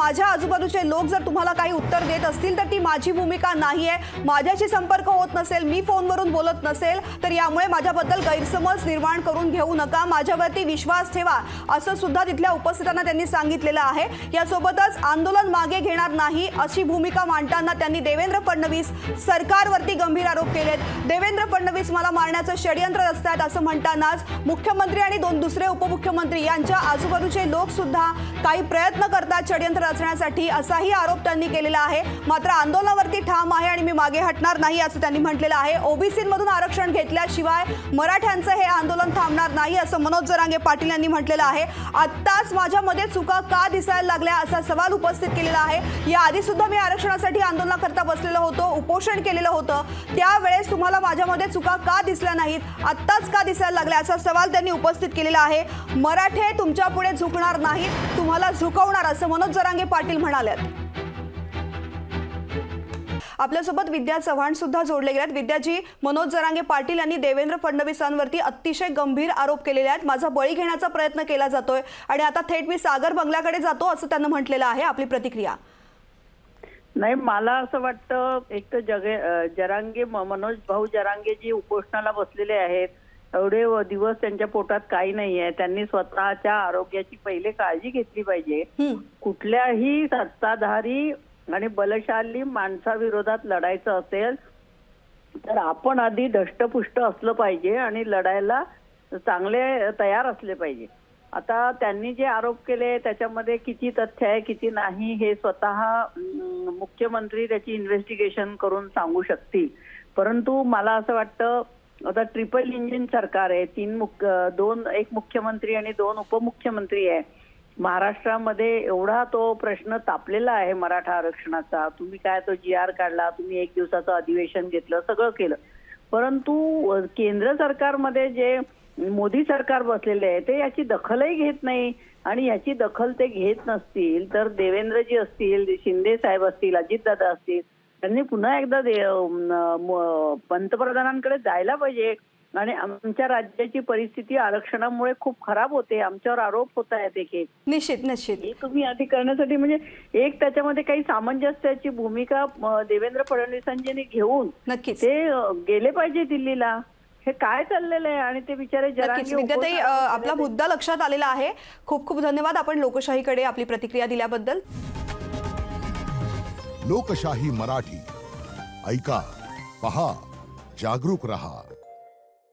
माझ्या आजूबाजूचे लोक जर तुम्हाला काही उत्तर देत असतील तर ती माझी भूमिका नाहीये। माझ्याशी संपर्क होत नसेल, मी फोनवरून बोलत नसेल तर यामुळे माझ्याबद्दल गैरसमज निर्माण करून घेऊ नका, माझ्यावरती विश्वास ठेवा, असं सुद्धा तिथल्या उपस्थितांना त्यांनी सांगितलेलं आहे। यासोबतच आंदोलन मागे घेणार नाही अशी भूमिका मांडताना त्यांनी देवेंद्र फडणवीस सरकारवरती गंभीर आरोप केलेत। देवेंद्र फडणवीस मला मारण्याचं षडयंत्र रचतात असं म्हणतानाच मुख्यमंत्री आणि दोन दुसरे उपमुख्यमंत्री यांच्या आजूबाजूचे लोक सुद्धा काही प्रयत्न करतात षडयंत्र रचण्यासाठी असाही आरोप त्यांनी केलेला आहे। मात्र आंदोलनावरती ठाम आहे आणि मी मागे हटणार नाही असं त्यांनी म्हटलेलं आहे। ओबीसीमधून आरक्षण घेतल्याशिवाय मराठ्यांचं हे आंदोलन थांबणार नाही असं मनोज जरांगे पाटील यांनी म्हटलेलं आहे। आत्ताच माझ्यामध्ये चुका का दिसायला लागल्या असा सवाल उपस्थित केलेला आहे। याआधी सुद्धा मी आरक्षणासाठी आंदोलनाकरता बसलेलो होतो, उपोषण केलेलं होतं, त्यावेळेस तुम्हाला माझ्यामध्ये चुका का दिसल्या नाहीत, आत्ताच का दिसायला लागल्या असा सवाल त्यांनी उपस्थित केलेला आहे। मराठे तुमच्या पुढे झुकणार नाहीत, तुम्हाला झुकवणार असं मनोज जरांगे पाटील म्हणाले। आपल्यासोबत विद्या चव्हाण सुद्धा जोडले गेलेत। विद्याजी, मनोज जरांगे पाटील यांनी देवेंद्र फडणवीसांवरती अतिशय गंभीर आरोप केलेले आहेत। माझा बळी घेण्याचा प्रयत्न केला जातोय आणि आता थेट मी सागर बंगल्याकडे जातो असं त्यांनी म्हटलेलं आहे। आपली प्रतिक्रिया? नाही, मला असं वाटतं एक तर जरांगे मनोज भाऊ जरांगे जी उपोषणाला बसलेले आहेत, एवढे दिवस त्यांच्या पोटात काही नाहीये, त्यांनी स्वतःच्या आरोग्याची पहिले काळजी घेतली पाहिजे। कुठल्याही सत्ताधारी आणि बलशाली माणसाविरोधात लढायचं असेल तर आपण आधी धष्टपुष्ट असलं पाहिजे आणि लढायला चांगले तयार असले पाहिजे। आता त्यांनी जे आरोप केले त्याच्यामध्ये किती तथ्य आहे किती नाही हे स्वतः मुख्यमंत्री त्याची इन्व्हेस्टिगेशन करून सांगू शकतील। परंतु मला असं वाटतं आता ट्रिपल इंजिन सरकार आहे, एक मुख्यमंत्री आणि दोन उपमुख्यमंत्री आहे। महाराष्ट्रामध्ये एवढा तो प्रश्न तापलेला आहे मराठा आरक्षणाचा, तुम्ही काय तो GR काढला, तुम्ही एक दिवसाचं अधिवेशन घेतलं, सगळं केलं, परंतु केंद्र सरकारमध्ये जे मोदी सरकार बसलेले आहे ते याची दखलही घेत नाही। आणि याची दखल ते घेत नसतील तर देवेंद्रजी असतील, शिंदे साहेब असतील, अजितदादा असतील, त्यांनी पुन्हा एकदा पंतप्रधानांकडे जायला पाहिजे आणि आमच्या राज्याची परिस्थिती आरक्षणामुळे खूप खराब होते, आमच्यावर आरोप होत आहेत एक निश्चित हे तुम्ही आधी करण्यासाठी म्हणजे एक त्याच्यामध्ये काही सामंजस्याची भूमिका देवेंद्र फडणवीसांनी घेऊन ते गेले पाहिजे दिल्लीला। हे काय चाललेलं आहे आणि ते बिचारे जरांगे विद्याताई, आपला मुद्दा लक्षात आलेला आहे। खूप खूप धन्यवाद आपण लोकशाहीकडे आपली प्रतिक्रिया दिल्याबद्दल। लोकशाही मराठी ऐका, पहा, जागरूक रहा।